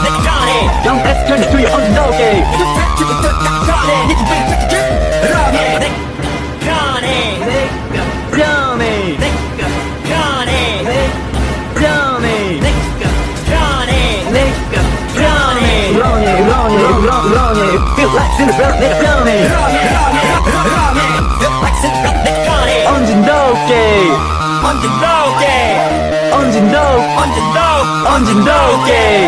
Don't let's turn it to your underdoggy. Feel like Cinderella, nigga, Johnny. 언진도끼 언진도끼 언진도끼